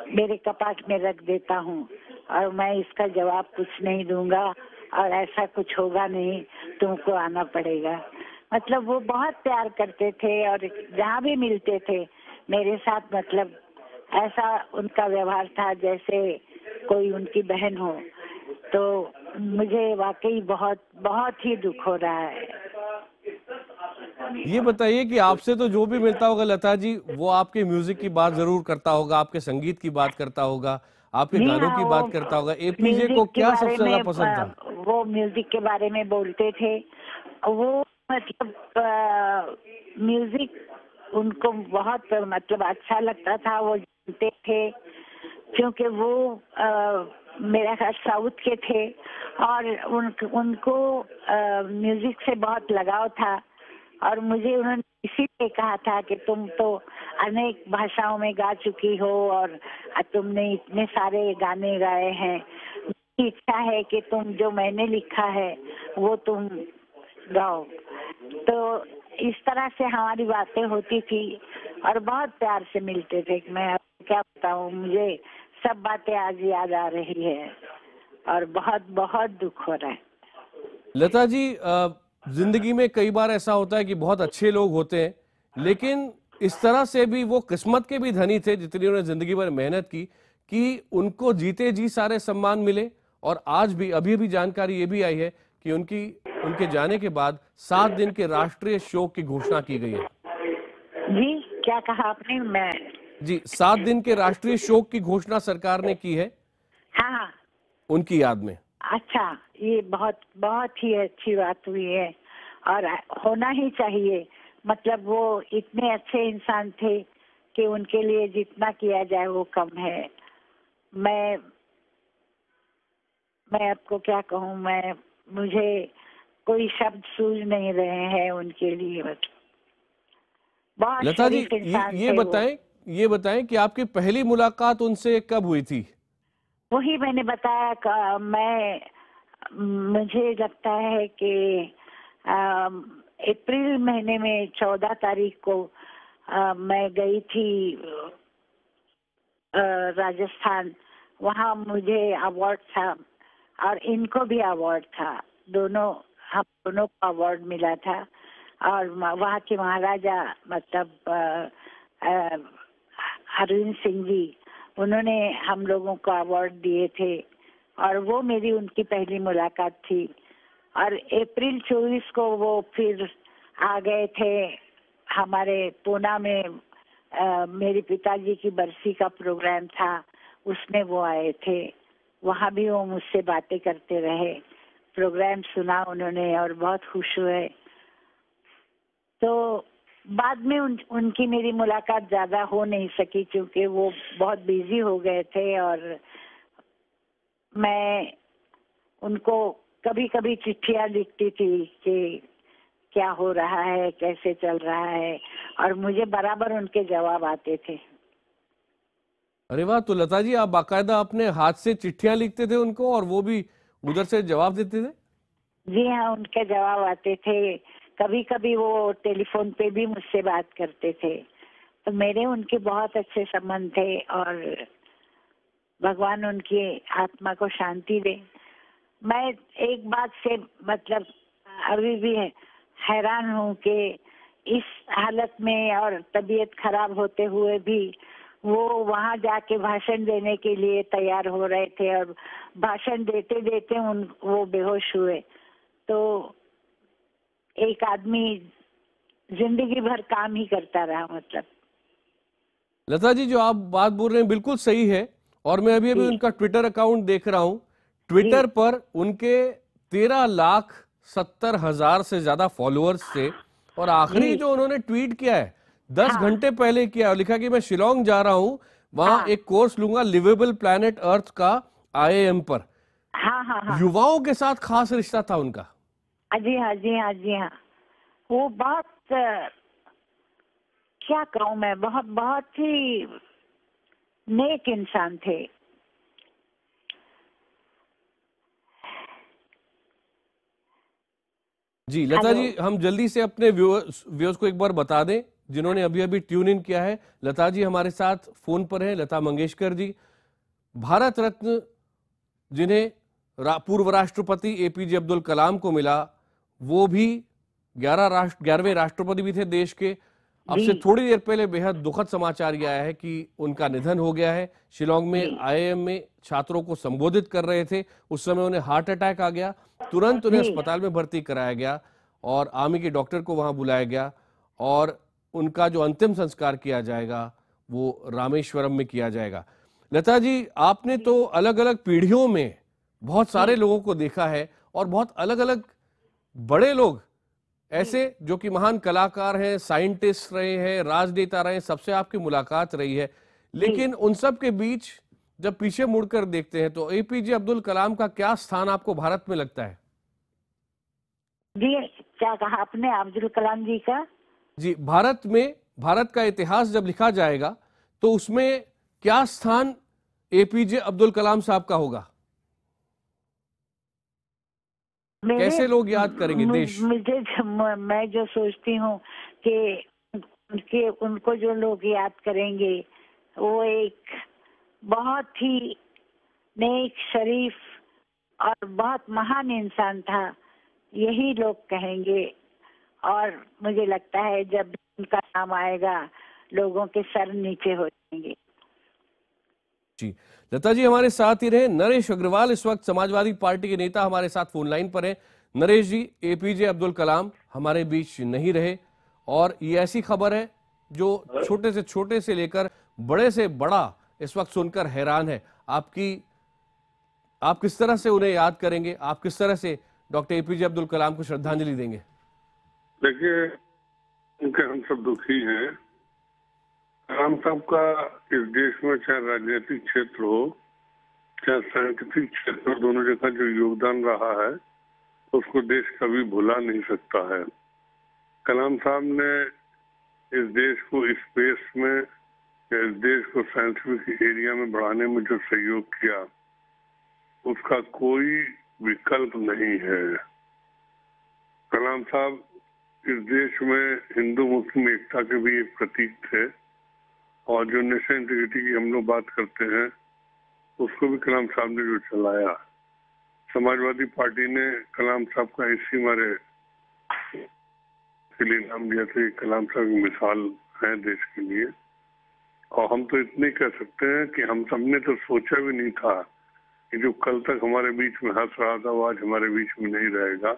मेरे कपाट में रख देता हूँ और मैं इसका जवाब कुछ नहीं दूंगा और ऐसा कुछ होगा नहीं, तुमको आना पड़ेगा। मतलब वो बहुत प्यार करते थे और जहाँ भी मिलते थे मेरे साथ, मतलब ऐसा उनका व्यवहार था जैसे कोई उनकी बहन हो। तो मुझे वाकई बहुत बहुत ही दुख हो रहा है। ये बताइए कि आपसे तो जो भी मिलता होगा लता जी, वो आपके म्यूजिक की बात जरूर करता होगा, आपके संगीत की बात करता होगा, आपके गानों की बात करता होगा। एपीजे को क्या सबसे ज्यादा पसंद था? वो म्यूजिक के बारे में बोलते थे। वो मतलब म्यूजिक उनको बहुत मतलब अच्छा लगता था। वो जानते थे क्योंकि वो मेरा ख्याल साउथ के थे और उनको म्यूजिक से बहुत लगाव था और मुझे उन्होंने इसीलिए कहा था कि तुम तो अनेक भाषाओं में गा चुकी हो और तुमने इतने सारे गाने गाए हैं, मेरी इच्छा है कि तुम जो मैंने लिखा है वो तुम गाओ। तो इस तरह से हमारी बातें होती थी और बहुत प्यार से मिलते थे। मैं क्या बताऊं, मुझे सब बातें आज याद आ रही है और बहुत बहुत दुख हो रहा है। लता जी, जिंदगी में कई बार ऐसा होता है कि बहुत अच्छे लोग होते हैं, लेकिन इस तरह से भी वो किस्मत के भी धनी थे जितनी उन्होंने जिंदगी भर मेहनत की कि उनको जीते जी सारे सम्मान मिले। और आज भी अभी जानकारी ये भी आई है कि उनके जाने के बाद 7 दिन के राष्ट्रीय शोक की घोषणा की गई है। जी क्या कहा आपने? मैं जी, 7 दिन के राष्ट्रीय शोक की घोषणा सरकार ने की है हाँ उनकी याद में। अच्छा, ये बहुत बहुत ही अच्छी बात हुई है और होना ही चाहिए। मतलब वो इतने अच्छे इंसान थे कि उनके लिए जितना किया जाए वो कम है। मैं आपको क्या कहूँ, मुझे कोई शब्द सूझ नहीं रहे हैं उनके लिए। बहुत लता जी, शरीफ इंसान ये बताएं कि आपकी पहली मुलाकात उनसे कब हुई थी? वही मैंने बताया। मुझे लगता है कि अप्रैल महीने में 14 तारीख को मैं गई थी राजस्थान। वहाँ मुझे अवार्ड था और इनको भी अवार्ड था। हम दोनों को अवार्ड मिला था और वहाँ के महाराजा मतलब अरविंद सिंह जी, उन्होंने हम लोगों को अवार्ड दिए थे और वो मेरी उनकी पहली मुलाकात थी। और अप्रैल 24 को वो फिर आ गए थे हमारे पूना में। मेरे पिताजी की बरसी का प्रोग्राम था, उसमें वो आए थे। वहाँ भी वो मुझसे बातें करते रहे, प्रोग्राम सुना उन्होंने और बहुत खुश हुए। तो बाद में उनकी मेरी मुलाकात ज्यादा हो नहीं सकी क्योंकि वो बहुत बिजी हो गए थे और मैं उनको कभी कभी चिट्ठियां लिखती थी कि क्या हो रहा है, कैसे चल रहा है। और मुझे बराबर उनके जवाब आते थे। अरे वाह, तो लता जी आप बाकायदा अपने हाथ से चिट्ठियां लिखते थे उनको और वो भी उधर से जवाब देते थे? जी हाँ, उनके जवाब आते थे। कभी कभी वो टेलीफोन पे भी मुझसे बात करते थे। तो मेरे उनके बहुत अच्छे संबंध थे और भगवान उनकी आत्मा को शांति दे। मैं एक बात से मतलब अभी भी हैरान हूँ कि इस हालत में और तबीयत खराब होते हुए भी वो वहां जाके भाषण देने के लिए तैयार हो रहे थे और भाषण देते देते वो बेहोश हुए। तो एक आदमी जिंदगी भर काम ही करता रहा। मतलब लता जी जो आप बात बोल रहे हैं बिल्कुल सही है और मैं अभी उनका ट्विटर अकाउंट देख रहा हूं। ट्विटर पर उनके 13,70,000 से ज्यादा फॉलोअर्स थे और आखिरी जो उन्होंने ट्वीट किया है 10 घंटे पहले किया और लिखा कि मैं शिलोंग जा रहा हूं, वहां एक कोर्स लूंगा लिवेबल प्लैनेट अर्थ का IIM पर। युवाओं के साथ खास रिश्ता था उनका। जी हाँ, जी हाँ, जी हाँ। वो बहुत क्या कहूँ मैं, बहुत बहुत ही नेक इंसान थे। जी लता जी, हम जल्दी से अपने व्यूअर्स को एक बार बता दें जिन्होंने अभी अभी ट्यून इन किया है। लता जी हमारे साथ फोन पर हैं, लता मंगेशकर जी, भारत रत्न जिन्हें पूर्व राष्ट्रपति APJ अब्दुल कलाम को मिला, वो भी 11वें राष्ट्रपति भी थे देश के। अब से थोड़ी देर पहले बेहद दुखद समाचार यह आया है कि उनका निधन हो गया है। शिलोंग में IIM में छात्रों को संबोधित कर रहे थे, उस समय उन्हें हार्ट अटैक आ गया। तुरंत उन्हें अस्पताल में भर्ती कराया गया और आर्मी के डॉक्टर को वहां बुलाया गया और उनका जो अंतिम संस्कार किया जाएगा वो रामेश्वरम में किया जाएगा। लता जी, आपने तो अलग अलग पीढ़ियों में बहुत सारे लोगों को देखा है और बहुत अलग अलग बड़े लोग ऐसे जो कि महान कलाकार हैं, साइंटिस्ट रहे हैं, राजनेता रहे हैं, सबसे आपकी मुलाकात रही है, लेकिन उन सब के बीच जब पीछे मुड़कर देखते हैं तो APJ अब्दुल कलाम का क्या स्थान आपको भारत में लगता है? जी क्या कहा आपने अब्दुल कलाम जी का? जी, भारत में, भारत का इतिहास जब लिखा जाएगा तो उसमें क्या स्थान APJ अब्दुल कलाम साहब का होगा? कैसे लोग याद करेंगे देश? मैं जो सोचती हूँ कि उनको जो लोग याद करेंगे वो एक बहुत ही नेक, शरीफ और बहुत महान इंसान था, यही लोग कहेंगे। और मुझे लगता है जब उनका नाम आएगा लोगों के सर नीचे हो जाएंगे। जी, लता जी हमारे साथ ही रहे। नरेश अग्रवाल इस वक्त समाजवादी पार्टी के नेता हमारे साथ फोन लाइन पर है। नरेश जी, APJ अब्दुल कलाम हमारे बीच नहीं रहे और ये ऐसी खबर है जो छोटे से लेकर बड़े से बड़ा इस वक्त सुनकर हैरान है। आप किस तरह से उन्हें याद करेंगे? आप किस तरह से डॉक्टर APJ अब्दुल कलाम को श्रद्धांजलि देंगे? देखिए, उनके हम सब दुखी हैं। कलाम साहब का इस देश में चाहे राजनीतिक क्षेत्र हो चाहे साइंटिफिक क्षेत्र, दोनों जगह जो योगदान रहा है उसको देश कभी भुला नहीं सकता है। कलाम साहब ने इस देश को स्पेस में, इस देश को साइंटिफिक एरिया में बढ़ाने में जो सहयोग किया उसका कोई विकल्प नहीं है। कलाम साहब इस देश में हिंदू मुस्लिम एकता के भी एक प्रतीक थे और जो नेशनल इंटीग्रिटी की हम लोग बात करते हैं उसको भी कलाम साहब ने जो चलाया। समाजवादी पार्टी ने कलाम साहब का इसी मारे के लिए नाम दिया था। कलाम साहब की मिसाल है देश के लिए। और हम तो इतने कह सकते हैं कि हम सबने तो सोचा भी नहीं था कि जो कल तक हमारे बीच में हंस रहा था वो आज हमारे बीच में नहीं रहेगा।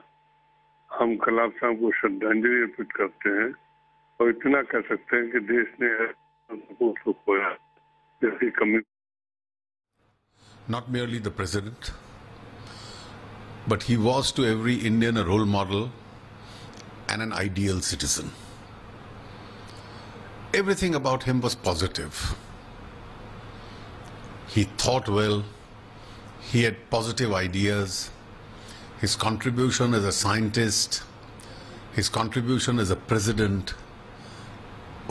हम कलाम साहब को श्रद्धांजलि अर्पित करते हैं और इतना कह सकते हैं कि देश ने उसको खोया जैसी कमी। Not merely the president, but he was to every Indian a role model and an ideal citizen. Everything about him was positive. He thought well, he had positive ideas. His contribution as a scientist, his contribution as a president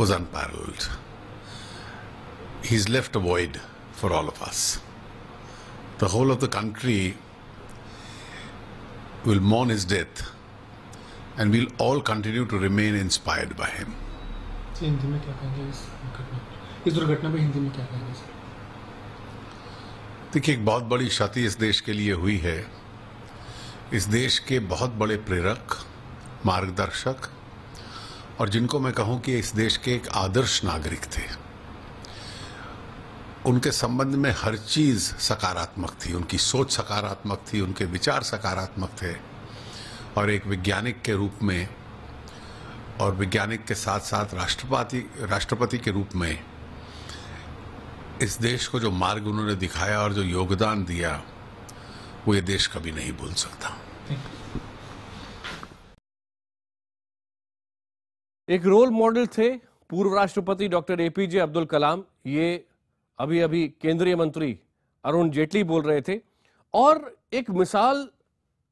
was unparalleled. He's left a void for all of us. The whole of the country will mourn his death, and we'll all continue to remain inspired by him. Hindi में क्या कहेंगे इस दुर्घटना पे? हिंदी में क्या कहेंगे sir? देखिए, एक बहुत बड़ी क्षति इस देश के लिए हुई है। इस देश के बहुत बड़े प्रेरक, मार्गदर्शक और जिनको मैं कहूं कि इस देश के एक आदर्श नागरिक थे। उनके संबंध में हर चीज सकारात्मक थी, उनकी सोच सकारात्मक थी, उनके विचार सकारात्मक थे, और एक वैज्ञानिक के रूप में और वैज्ञानिक के साथ साथ राष्ट्रपति के रूप में इस देश को जो मार्ग उन्होंने दिखाया और जो योगदान दिया, वो ये देश कभी नहीं भूल सकता। एक रोल मॉडल थे पूर्व राष्ट्रपति डॉक्टर एपीजे अब्दुल कलाम। ये अभी अभी केंद्रीय मंत्री अरुण जेटली बोल रहे थे, और एक मिसाल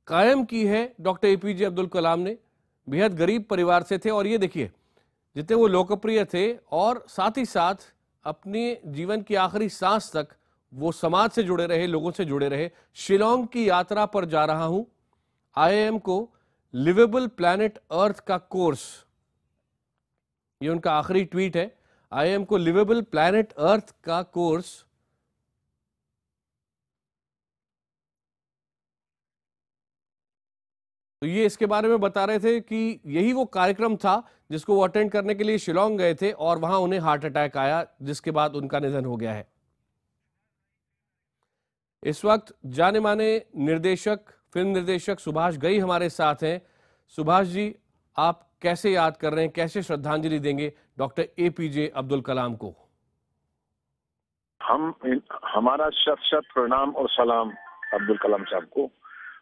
कायम की है डॉक्टर एपीजे अब्दुल कलाम ने। बेहद गरीब परिवार से थे, और ये देखिए जितने वो लोकप्रिय थे, और साथ ही साथ अपने जीवन की आखिरी सांस तक वो समाज से जुड़े रहे, लोगों से जुड़े रहे। शिलोंग की यात्रा पर जा रहा हूं, IIM को लिवेबल प्लैनेट अर्थ का कोर्स, ये उनका आखिरी ट्वीट है। IIM को लिवेबल प्लैनेट अर्थ का कोर्स तो ये इसके बारे में बता रहे थे कि यही वो कार्यक्रम था जिसको वो अटेंड करने के लिए शिलोंग गए थे, और वहां उन्हें हार्ट अटैक आया, जिसके बाद उनका निधन हो गया है। इस वक्त जाने माने निर्देशक, फिल्म निर्देशक सुभाष घई हमारे साथ हैं। सुभाष जी, आप कैसे याद कर रहे हैं, कैसे श्रद्धांजलि देंगे डॉक्टर एपीजे अब्दुल कलाम को? हमारा शत शत प्रणाम और सलाम अब्दुल कलाम साहब को।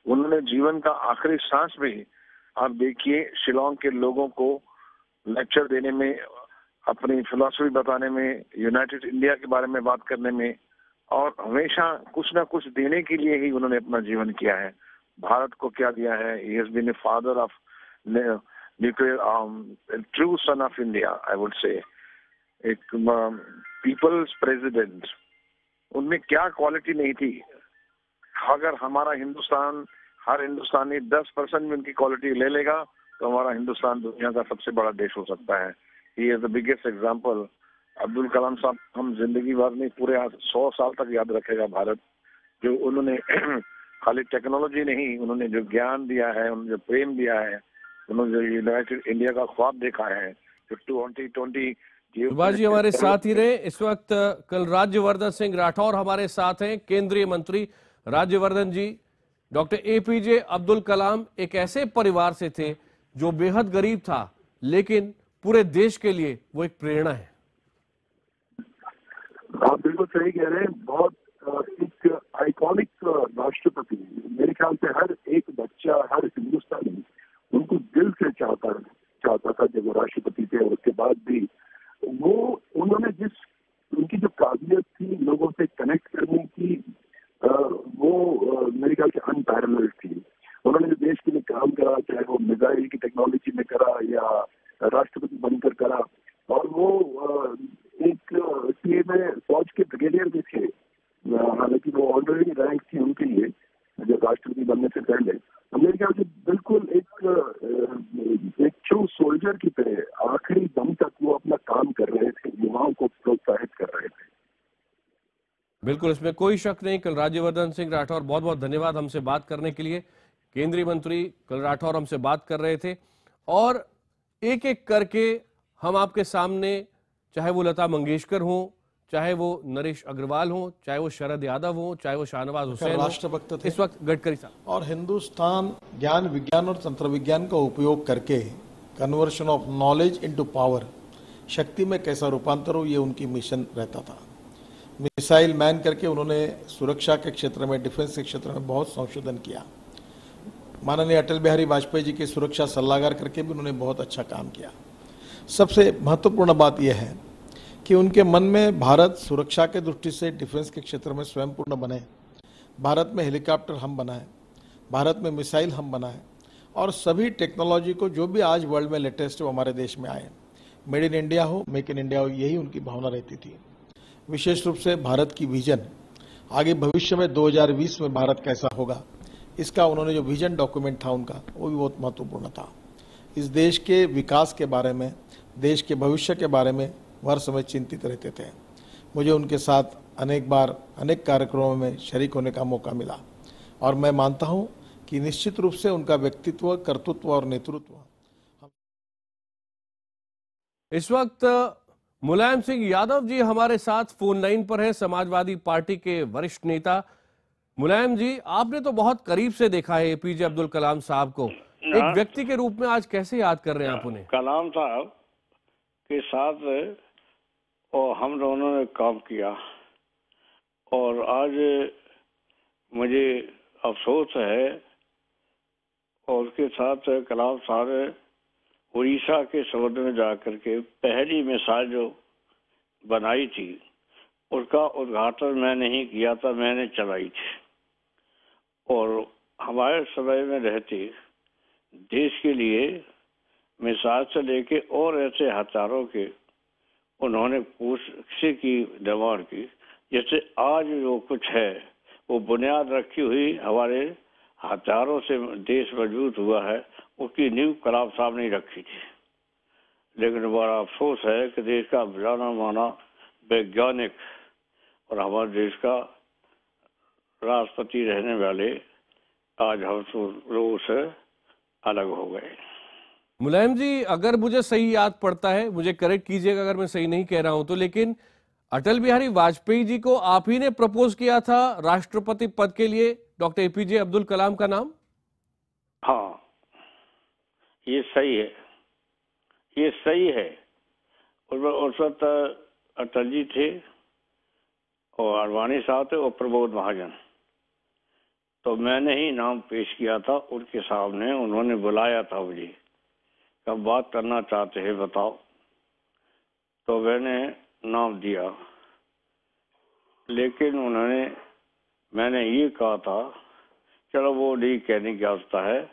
उन्होंने जीवन का आखिरी सांस भी, आप देखिए, शिलोंग के लोगों को लेक्चर देने में, अपनी फिलॉसफी बताने में, यूनाइटेड इंडिया के बारे में बात करने में, और हमेशा कुछ ना कुछ देने के लिए ही उन्होंने अपना जीवन किया है। भारत को क्या दिया है? He has been a father of nuclear, true son of India, I would say. एक पीपल्स प्रेसिडेंट, उनमें क्या क्वालिटी नहीं थी? अगर हमारा हिंदुस्तान, हर हिंदुस्तानी 10% में उनकी क्वालिटी ले लेगा तो हमारा हिंदुस्तान दुनिया का सबसे बड़ा देश हो सकता है। He is the biggest example. Abdul Kalam साहब हम जिंदगी भर नहीं, पूरे 100 साल तक याद रखेगा भारत। जो उन्होंने खाली टेक्नोलॉजी नहीं, उन्होंने जो ज्ञान दिया है, उन्होंने जो प्रेम दिया है, उन्होंने जो यूनाइटेड इंडिया का ख्वाब देखा है, जो 2020 सुभाष जी हमारे साथ ही रहे। इस वक्त कल राज्यवर्धन सिंह राठौर हमारे साथ हैं, केंद्रीय मंत्री। राज्यवर्धन जी, डॉक्टर एपीजे अब्दुल कलाम एक ऐसे परिवार से थे जो बेहद गरीब था, लेकिन पूरे देश के लिए वो एक प्रेरणा है। आप बिल्कुल सही कह रहे हैं। बहुत एक आइकॉनिक राष्ट्रपति, मेरे ख्याल से हर एक बच्चा, हर हिंदुस्तानी उनको दिल से चाहता था जब वो राष्ट्रपति थे। और उसके बाद भी वो, उन्होंने उनकी जो काबिलियत थी लोगों से कनेक्ट करने की, वो मेरे ख्याल से अनपैरेलल्ड थी। उन्होंने जो देश के लिए काम करा, चाहे वो मिसाइल की टेक्नोलॉजी में करा या राष्ट्रपति बनकर करा, और वो एक सीए में फौज के ब्रिगेडियर भी थे, हालांकि वो ऑनररी रैंक थी उनके लिए जब राष्ट्रपति बनने से पहले। तो मेरे ख्याल से बिल्कुल एक ट्रू सोल्जर की तरह आखिरी दम तक वो अपना काम कर रहे थे, युवाओं को प्रोत्साहित कर रहे थे। बिल्कुल, इसमें कोई शक नहीं। कल राज्यवर्धन सिंह राठौर, बहुत बहुत धन्यवाद हमसे बात करने के लिए। केंद्रीय मंत्री कल राठौर हमसे बात कर रहे थे, और एक एक करके हम आपके सामने, चाहे वो लता मंगेशकर हो, चाहे वो नरेश अग्रवाल हो, चाहे वो शरद यादव हो, चाहे वो शाहनवाज हुसैन, राष्ट्रभक्त थे इस वक्त गडकरी साहब, और हिंदुस्तान ज्ञान विज्ञान और तंत्र विज्ञान का उपयोग करके conversion of knowledge into power, शक्ति में कैसा रूपांतर हो, ये उनकी मिशन रहता था। मिसाइल मैन करके उन्होंने सुरक्षा के क्षेत्र में, डिफेंस के क्षेत्र में बहुत संशोधन किया। माननीय अटल बिहारी वाजपेयी जी के सुरक्षा सलाहकार करके भी उन्होंने बहुत अच्छा काम किया। सबसे महत्वपूर्ण बात यह है कि उनके मन में भारत सुरक्षा के दृष्टि से डिफेंस के क्षेत्र में स्वयं पूर्ण बने, भारत में हेलीकॉप्टर हम बनाएं, भारत में मिसाइल हम बनाएं, और सभी टेक्नोलॉजी को जो भी आज वर्ल्ड में लेटेस्ट है वो हमारे देश में आए। मेड इन इंडिया हो, मेक इन इंडिया हो, यही उनकी भावना रहती थी। विशेष रूप से भारत की विजन, आगे भविष्य में 2020 में भारत कैसा होगा, इसका उन्होंने जो विजन डॉक्यूमेंट था उनका, वो भी बहुत महत्वपूर्ण था। इस देश के विकास के बारे में, देश के भविष्य के बारे में हर समय चिंतित रहते थे। मुझे उनके साथ अनेक बार अनेक कार्यक्रमों में शरीक होने का मौका मिला और मैं मानता हूं कि निश्चित रूप से उनका व्यक्तित्व, कर्तृत्व और नेतृत्व। इस वक्त मुलायम सिंह यादव जी हमारे साथ फोन लाइन पर हैं, समाजवादी पार्टी के वरिष्ठ नेता। मुलायम जी, आपने तो बहुत करीब से देखा है एपीजे अब्दुल कलाम साहब को, एक व्यक्ति के रूप में आज कैसे याद कर रहे हैं आप उन्हें? कलाम साहब के साथ और हम दोनों ने काम किया और आज मुझे अफसोस है, और उसके साथ कलाम साहब उड़ीसा के समुद्र में जाकर के पहली मिसाइल जो बनाई थी उसका उद्घाटन मैंने ही किया था, मैंने चलाई थी। और हमारे समय में रहते देश के लिए मिसाइल से लेके और ऐसे हथियारों के उन्होंने कोशिश की, निर्माण की, जैसे आज जो कुछ है वो बुनियाद रखी हुई हमारे हथियारों से देश मजबूत हुआ है, उसकी नींव कलाम साहब ने रखी थी। लेकिन बड़ा अफसोस है कि देश का जाना माना वैज्ञानिक और हमारे देश का राष्ट्रपति रहने वाले आज हम लोगों से अलग हो गए। मुलायम जी, अगर मुझे सही याद पड़ता है, मुझे करेक्ट कीजिएगा अगर मैं सही नहीं कह रहा हूं तो, लेकिन अटल बिहारी वाजपेयी जी को आप ही ने प्रपोज किया था राष्ट्रपति पद के लिए डॉक्टर एपीजे अब्दुल कलाम का नाम? हाँ, ये सही है, ये सही है। उस वक्त अटल जी थे और अडवाणी साहब थे और प्रबोध महाजन, तो मैंने ही नाम पेश किया था उनके सामने। उन्होंने बुलाया था मुझे, कब बात करना चाहते हैं बताओ, तो मैंने नाम दिया। लेकिन मैंने ये कहा था चलो वो नहीं कहने की आवश्यकता है,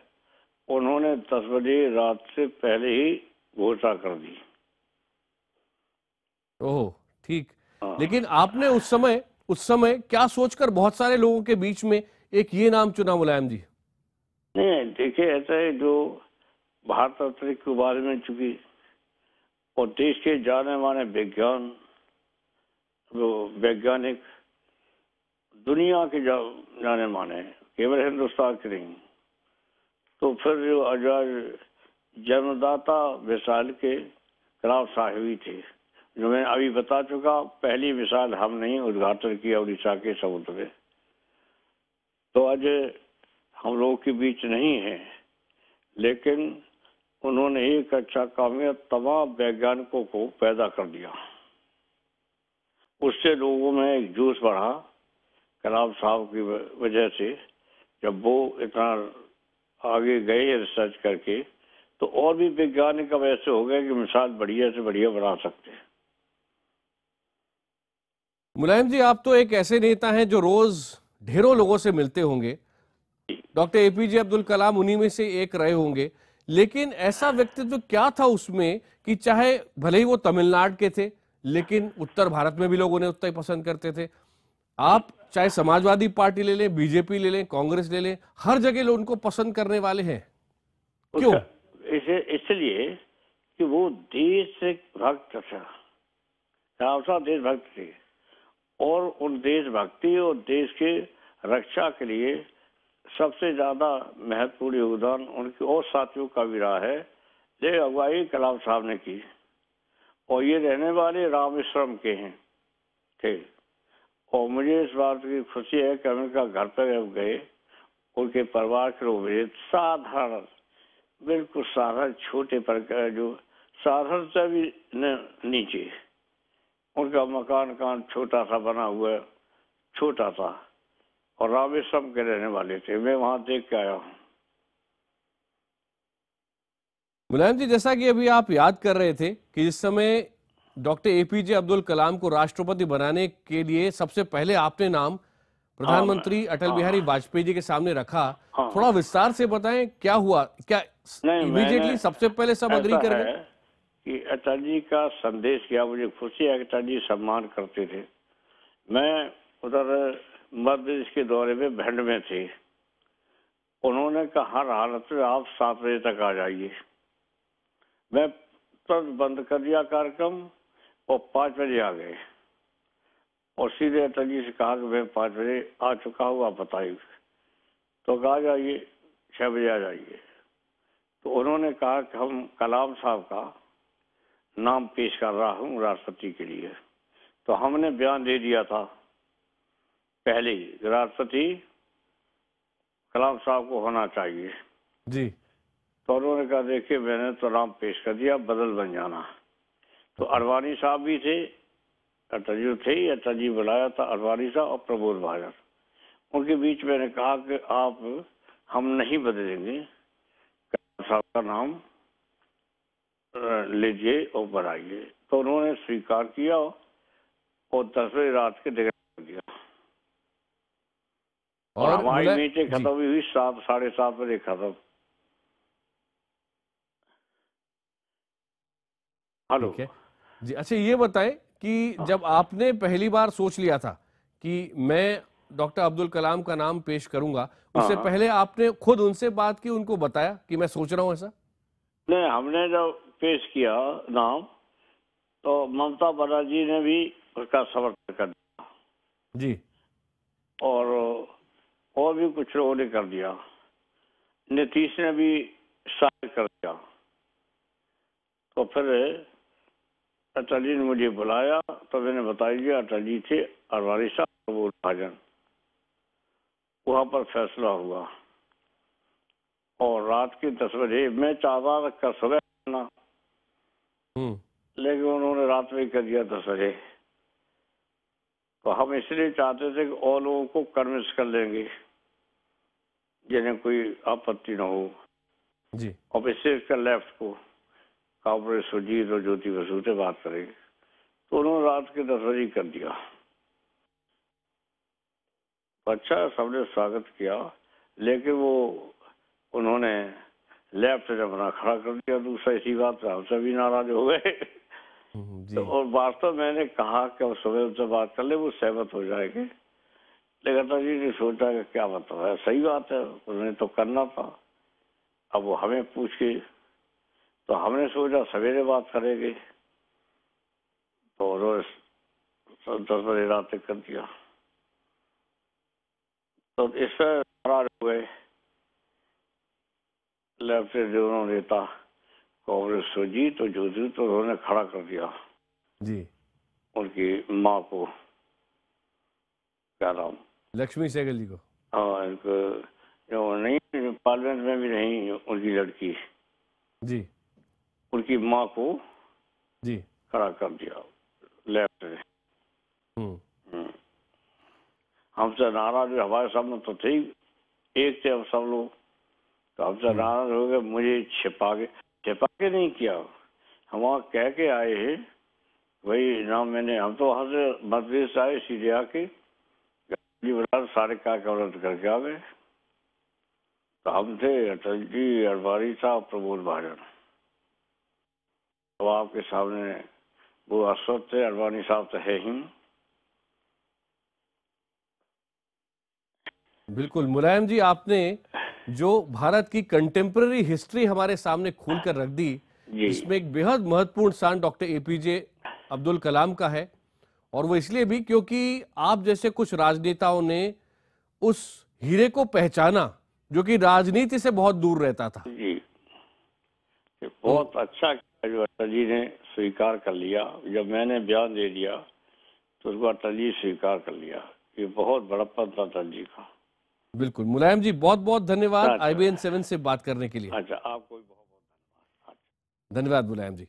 उन्होंने 10 बजे रात से पहले ही घोषणा कर दी। ओह ठीक। लेकिन आपने उस समय क्या सोचकर बहुत सारे लोगों के बीच में एक ये नाम चुना मुलायम जी? नहीं देखिए, ऐसा है जो भारत रत्न के बारे में चुकी और देश के जाने माने वैज्ञानिक दुनिया के जाने माने, केवल हिंदुस्तान के नहीं, तो फिर जो आजाद जन्मदाता मिसाइल के कलाम साहब ही थे, जो मैं अभी बता चुका। पहली मिसाइल हमने ही उद्घाटन किया उड़ीसा के समुद्र में। तो आज हम लोगों के बीच नहीं है, लेकिन उन्होंने एक अच्छा काम किया, तमाम वैज्ञानिकों को पैदा कर दिया। उससे लोगों में एक जोश बढ़ा कलाम साहब की वजह से। जब वो इतना आगे गए रिसर्च करके, तो और भी वैज्ञानिक अब ऐसे हो गए कि मिसाल बढ़िया से बढ़िया बना सकते हैं। मुलायम जी, आप तो एक ऐसे नेता हैं जो रोज ढेरों लोगों से मिलते होंगे। डॉक्टर एपीजे अब्दुल कलाम उन्हीं में से एक रहे होंगे, लेकिन ऐसा व्यक्तित्व क्या था उसमें कि चाहे भले ही वो तमिलनाडु के थे, लेकिन उत्तर भारत में भी लोग उन्हें उतना ही पसंद करते थे। आप चाहे समाजवादी पार्टी ले लें, बीजेपी ले लें, कांग्रेस ले लें, हर जगह लोग उनको पसंद करने वाले हैं। क्यों? इसलिए कि वो देश भक्त था, देशभक्त थे, और उन देशभक्ति और देश के रक्षा के लिए सबसे ज्यादा महत्वपूर्ण योगदान उनके और साथियों का भी रहा है। ये अगुवाई कलाम साहब ने की, और ये रहने वाले रामेश्वरम के हैं थे। और मुझे इस बात की खुशी है कि उनका घर पर गए, उनके परिवार के लोग साधारण, बिल्कुल साधारण, छोटे प्रकार, जो साधारण से भी नीचे उनका मकान छोटा सा बना हुआ, छोटा सा, और रामेश्वरम के रहने वाले थे। मैं वहां देख के आया हूँ। मुलायम जी, जैसा कि अभी आप याद कर रहे थे कि जिस समय डॉक्टर एपीजे अब्दुल कलाम को राष्ट्रपति बनाने के लिए सबसे पहले आपने नाम प्रधानमंत्री अटल बिहारी वाजपेयी जी के सामने रखा, थोड़ा विस्तार से बताएं क्या हुआ? क्या इमीडिएटली सबसे पहले सब अग्री कर गए? कि अटल जी का संदेश किया। मुझे खुशी है कि अटल जी सम्मान करते थे। मैं उधर मध्य प्रदेश के दौरे में भिंड में थे। उन्होंने कहा हर हालत में आप 7 बजे तक आ जाइए। मैं तुरंत बंद कर दिया कार्यक्रम और 5 बजे आ गए और सीधे अटल जी से कहा कि मैं 5 बजे आ चुका हूँ, आप बताइए। तो कहा जाइए 6 बजे आ जाइए। तो उन्होंने कहा कि हम कलाम साहब का नाम पेश कर रहा हूँ राष्ट्रपति के लिए। तो हमने बयान दे दिया था पहले ही, राष्ट्रपति कलाम साहब को होना चाहिए जी। तो उन्होंने कहा देखिए मैंने तो नाम पेश कर दिया, बदल बन जाना। तो अडवाणी साहब भी थे, अटल जी थे, अटल जी बुलाया था अडवाणी साहब और प्रमोद महाजन। उनके बीच मैंने कहा कि आप हम नहीं बदलेंगे, कलाम साहब का नाम लीजिए और बढ़ाइए। तो उन्होंने स्वीकार किया और 10 बजे रात के डिक्लेयर कर दिया और हमारी मीटिंग खत्म हुई 7 साढ़े 7 बजे खत्म। हेलो ठीक है जी। अच्छा ये बताएं कि जब आपने पहली बार सोच लिया था कि मैं डॉक्टर अब्दुल कलाम का नाम पेश करूंगा, उससे पहले आपने खुद उनसे बात की, उनको बताया कि मैं सोच रहा हूं ऐसा? नहीं, हमने जब पेश किया नाम तो ममता बनर्जी ने भी उसका समर्थन कर दिया जी, और भी कुछ लोगों ने कर दिया। नीतीश ने भी शामिल कर दिया। तो फिर अटल जी ने मुझे बुलाया तो मैंने बताया दिया, अटल जी थे, अडवाणी साहब, प्रमोद महाजन। वहां पर फैसला हुआ और रात के 10 बजे मैं चाहता था का सुबह करना, लेकिन उन्होंने रात में कर दिया 10 बजे। तो हम इसलिए चाहते थे कि और लोगों को कन्विंस कर लेंगे जिन्हें कोई आपत्ति न हो जी, और विशेषकर लेफ्ट को, कांग्रेस सुजीत और ज्योति बसु से बात करेंगे। तो उन्होंने रात के 10 बजे कर दिया। अच्छा, सबने स्वागत किया, लेकिन वो उन्होंने लेफ्ट से अपना खड़ा कर दिया। दूसरा इसी बात पे हम सभी नाराज हो गए। तो और वास्तव मैंने कहा कि अब सुबह उनसे बात कर ले, वो सहमत हो जाएंगे। लेकिन अटल जी ने सोचा कि क्या मतलब है, सही बात है, उन्हें तो करना था। अब वो हमें पूछ के, तो हमने सोचा सवेरे बात करेंगे। तो रोज 10 बजे रात तक कर दिया। तो इससे नाराज हुए लेफ्ट के दोनों नेता, कांग्रेस सुजीत और ज्योति, तो उन्होंने खड़ा कर दिया जी उनकी माँ को, क्या नाम, लक्ष्मी सहगल जी को। हाँ, इनको जो नहीं पार्लियामेंट में भी नहीं, उनकी लड़की जी, उनकी माँ को जी खड़ा कर दिया लेफ्ट ने। हमसे नाराज हुए, हमारे सामने तो थे ही, एक थे हम सब लोग। तो हमसे नाराज हो गए, मुझे छिपा के नहीं किया, हम वहाँ कह के आए हैं वही नाम। मैंने हम तो वहाँ से मध्य प्रदेश आए, सीधे आके सारे कार्यक्रम रद्द करके आ गए। तो हम थे अटल जी, अडवाणी साहब, प्रमोद महाजन। तो आपके सामने वो अशोक थे, अडवाणी साहब तो है ही। बिल्कुल मुलायम जी, आपने जो भारत की कंटेम्पररी हिस्ट्री हमारे सामने खोलकर रख दी, इसमें एक बेहद महत्वपूर्ण स्थान डॉक्टर एपीजे अब्दुल कलाम का है। और वो इसलिए भी क्योंकि आप जैसे कुछ राजनेताओं ने उस हीरे को पहचाना जो कि राजनीति से बहुत दूर रहता था। जी, बहुत अच्छा किया जो अटल जी ने स्वीकार कर लिया। जब मैंने बयान दे दिया तो उसको अटल जी स्वीकार कर लिया। ये बहुत बड़प्पन था अटल जी का। बिल्कुल मुलायम जी, बहुत बहुत धन्यवाद IBN 7 से बात करने के लिए। अच्छा, आपको भी बहुत बहुत धन्यवाद मुलायम जी।